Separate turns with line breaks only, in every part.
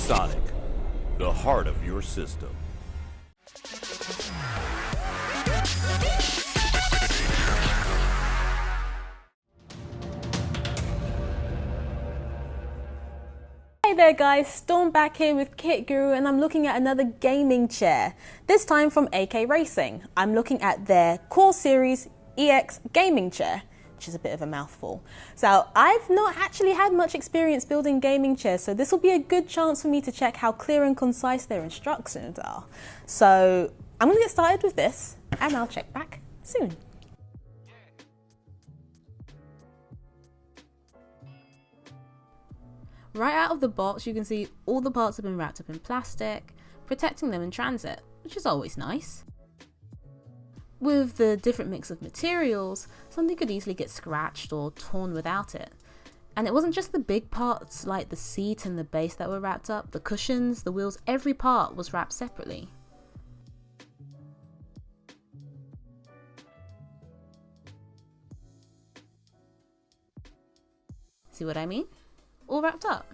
Panasonic, the heart of your system.
Hey there guys, Storm back here with Kit Guru, and I'm looking at another gaming chair, this time from AKRacing. I'm looking at their Core Series EX gaming chair, which is a bit of a mouthful. So I've not actually had much experience building gaming chairs, so this will be a good chance for me to check how clear and concise their instructions are. So I'm going to get started with this and I'll check back soon. Right out of the box, you can see all the parts have been wrapped up in plastic, protecting them in transit, which is always nice. With the different mix of materials, something could easily get scratched or torn without it. And it wasn't just the big parts like the seat and the base that were wrapped up, the cushions, the wheels, every part was wrapped separately. See what I mean? All wrapped up.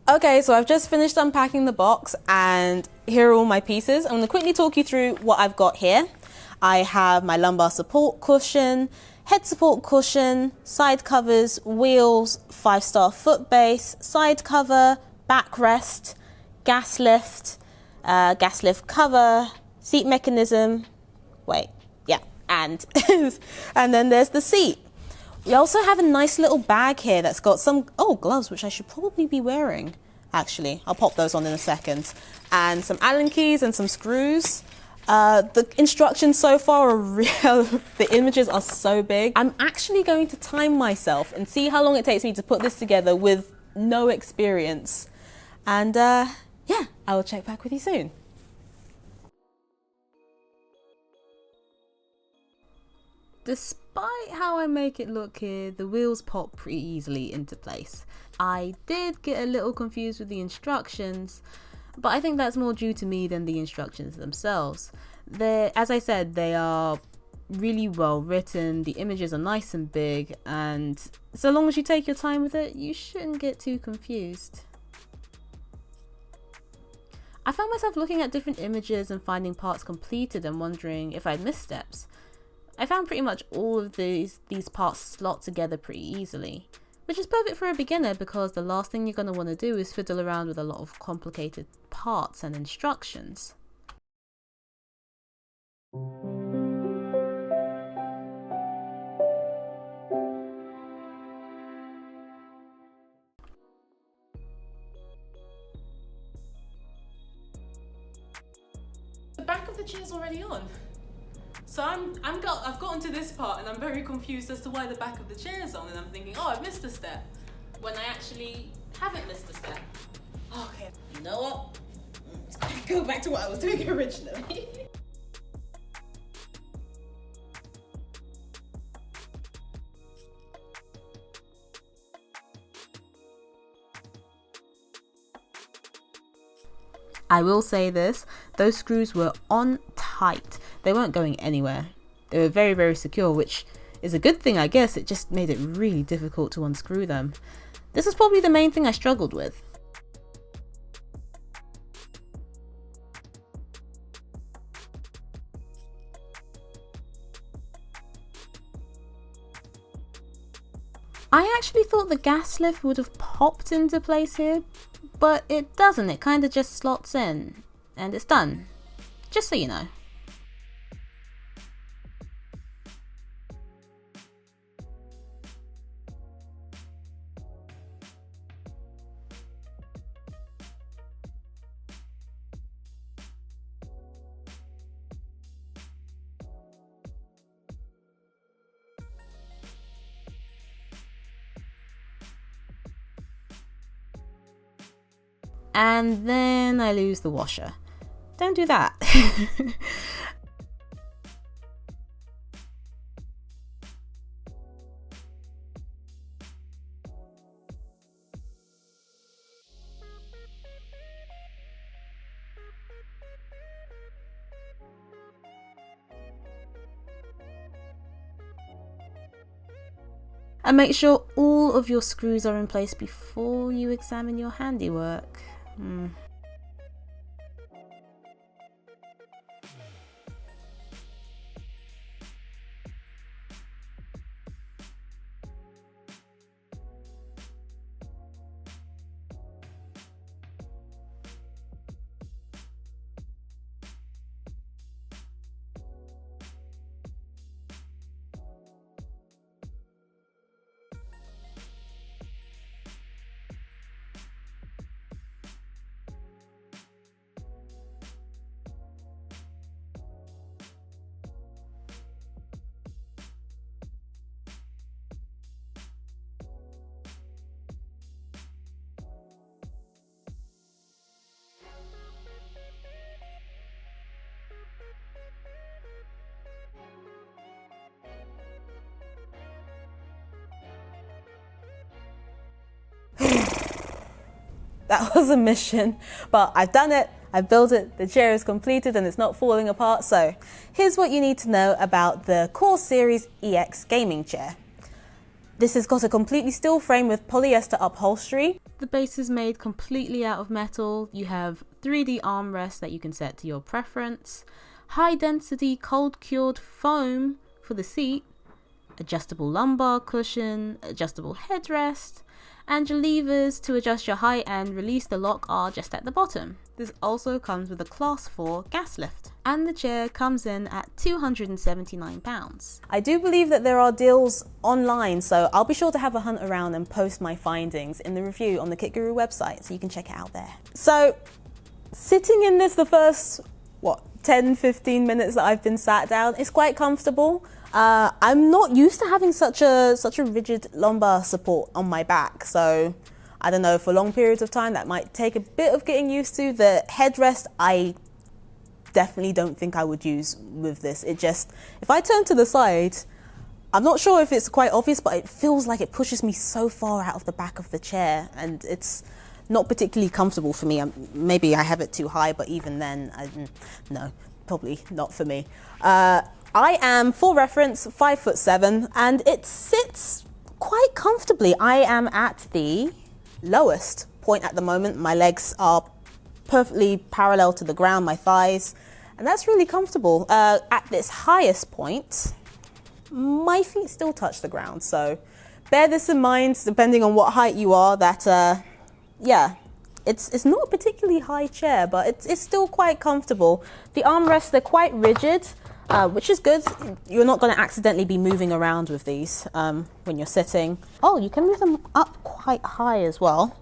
Okay, so I've just finished unpacking the box and here are all my pieces. I'm going to quickly talk you through what I've got here. I have my lumbar support cushion, head support cushion, side covers, wheels, 5-star foot base, side cover, backrest, gas lift cover, seat mechanism, and then there's the seat. We also have a nice little bag here that's got some, gloves, which I should probably be wearing. Actually, I'll pop those on in a second. And some Allen keys and some screws. The instructions so far are real. The images are so big. I'm actually going to time myself and see how long it takes me to put this together with no experience. And yeah, I will check back with you soon. Despite how I make it look here, the wheels pop pretty easily into place. I did get a little confused with the instructions, but I think that's more due to me than the instructions themselves. As I said, they are really well written, the images are nice and big, and so long as you take your time with it, you shouldn't get too confused. I found myself looking at different images and finding parts completed and wondering if I'd missed steps. I found pretty much all of these parts slot together pretty easily, which is perfect for a beginner because the last thing you're going to want to do is fiddle around with a lot of complicated parts and instructions. The back of the chair's already on. So I've gotten to this part and I'm very confused as to why the back of the chair is on, and I'm thinking, oh, I've missed a step, when I actually haven't missed a step. Okay, you know what? Go back to what I was doing originally. I will say this, those screws were on tight. They weren't going anywhere. They were very, very secure, which is a good thing, I guess. It just made it really difficult to unscrew them. This is probably the main thing I struggled with. I actually thought the gas lift would have popped into place here, but it doesn't. It kind of just slots in and it's done. Just so you know. and then I lose the washer. Don't do that. And make sure all of your screws are in place before you examine your handiwork. That was a mission, but I've done it, I've built it, the chair is completed and it's not falling apart. So here's what you need to know about the Core Series EX gaming chair. This has got a completely steel frame with polyester upholstery. The base is made completely out of metal. You have 3D armrests that you can set to your preference, high density cold cured foam for the seat, adjustable lumbar cushion, adjustable headrest, and your levers to adjust your height and release the lock are just at the bottom. This also comes with a Class 4 gas lift, and the chair comes in at £279. I do believe that there are deals online, so I'll be sure to have a hunt around and post my findings in the review on the Kit Guru website, so you can check it out there. So sitting in this the first 10-15 minutes that I've been sat down, it's quite comfortable. I'm not used to having such a rigid lumbar support on my back, so I don't know, for long periods of time that might take a bit of getting used to. The headrest I definitely don't think I would use with this. It just, if I turn to the side, I'm not sure if it's quite obvious, but it feels like it pushes me so far out of the back of the chair, and it's not particularly comfortable for me. Maybe I have it too high, but even then, no, probably not for me. I am, for reference, 5'7", and it sits quite comfortably. I am at the lowest point at the moment. My legs are perfectly parallel to the ground, my thighs, and that's really comfortable. At this highest point, my feet still touch the ground, so bear this in mind, depending on what height you are, that, yeah, it's not a particularly high chair, but it's still quite comfortable. The armrests, they're quite rigid, which is good. You're not going to accidentally be moving around with these when you're sitting. Oh, you can move them up quite high as well.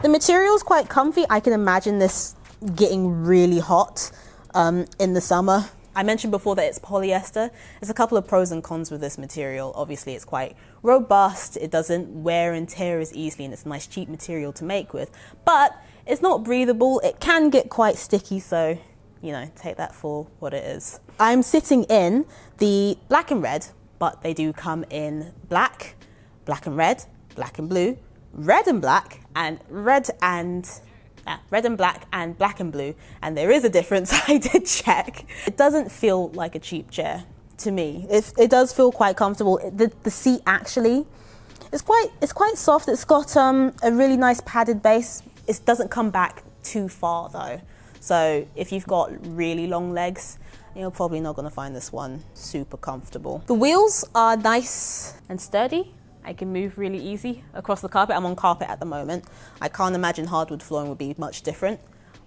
The material is quite comfy. I can imagine this getting really hot in the summer. I mentioned before that it's polyester. There's a couple of pros and cons with this material. Obviously, it's quite robust. It doesn't wear and tear as easily, and it's a nice cheap material to make with. But it's not breathable. It can get quite sticky, so you know, take that for what it is. I'm sitting in the black and red, but they do come in black, black and red, black and blue, red and black, and red and black and black and blue. And there is a difference, I did check. It doesn't feel like a cheap chair to me. It does feel quite comfortable. The seat actually is quite soft. It's got a really nice padded base. It doesn't come back too far though. So if you've got really long legs, you're probably not going to find this one super comfortable. The wheels are nice and sturdy. I can move really easy across the carpet. I'm on carpet at the moment. I can't imagine hardwood flooring would be much different.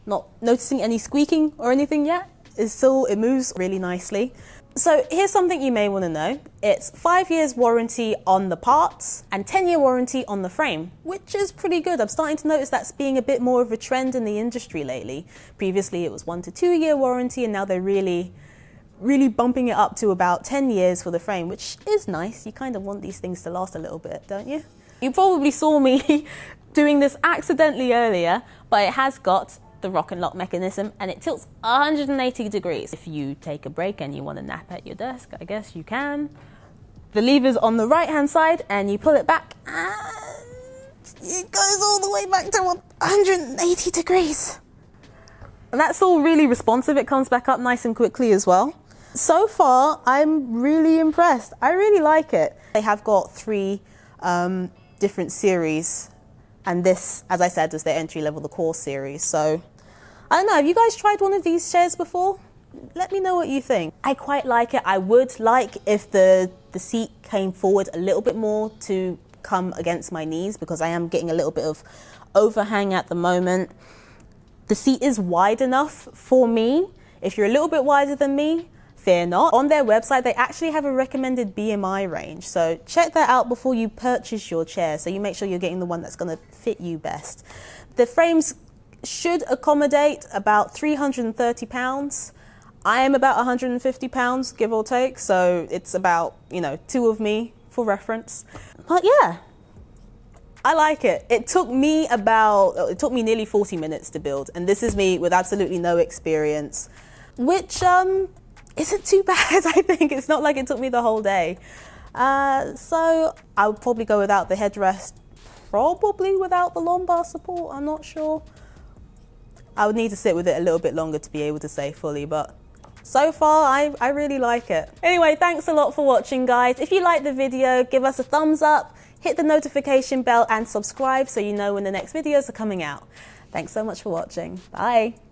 Not noticing any squeaking or anything yet. It moves really nicely. So here's something you may want to know. It's 5 years warranty on the parts and 10-year warranty on the frame, which is pretty good. I'm starting to notice that's being a bit more of a trend in the industry lately. Previously it was 1 to 2 year warranty, and now they're really bumping it up to about 10 years for the frame, which is nice. You kind of want these things to last a little bit, don't you? You probably saw me doing this accidentally earlier, but it has got the rock and lock mechanism and it tilts 180 degrees. If you take a break and you want to nap at your desk, I guess you can. The lever's on the right hand side and you pull it back and it goes all the way back to 180 degrees. And that's all really responsive. It comes back up nice and quickly as well. So far, I'm really impressed. I really like it. They have got 3 different series, and this, as I said, is their entry level, the core series. So I don't know, have you guys tried one of these chairs before? Let me know what you think. I quite like it. I would like if the seat came forward a little bit more to come against my knees, because I am getting a little bit of overhang at the moment. The seat is wide enough for me. If you're a little bit wider than me, fear not. On their website, they actually have a recommended BMI range. So check that out before you purchase your chair, so you make sure you're getting the one that's going to fit you best. The frames should accommodate about 330 pounds. I am about 150 pounds, give or take. So it's about, 2 of me for reference. But yeah, I like it. It took me nearly 40 minutes to build. And this is me with absolutely no experience, which isn't too bad, I think. It's not like it took me the whole day. So I would probably go without the headrest, probably without the lumbar support, I'm not sure. I would need to sit with it a little bit longer to be able to say fully, but so far I really like it. Anyway, thanks a lot for watching, guys. If you liked the video, give us a thumbs up, hit the notification bell and subscribe so you know when the next videos are coming out. Thanks so much for watching. Bye.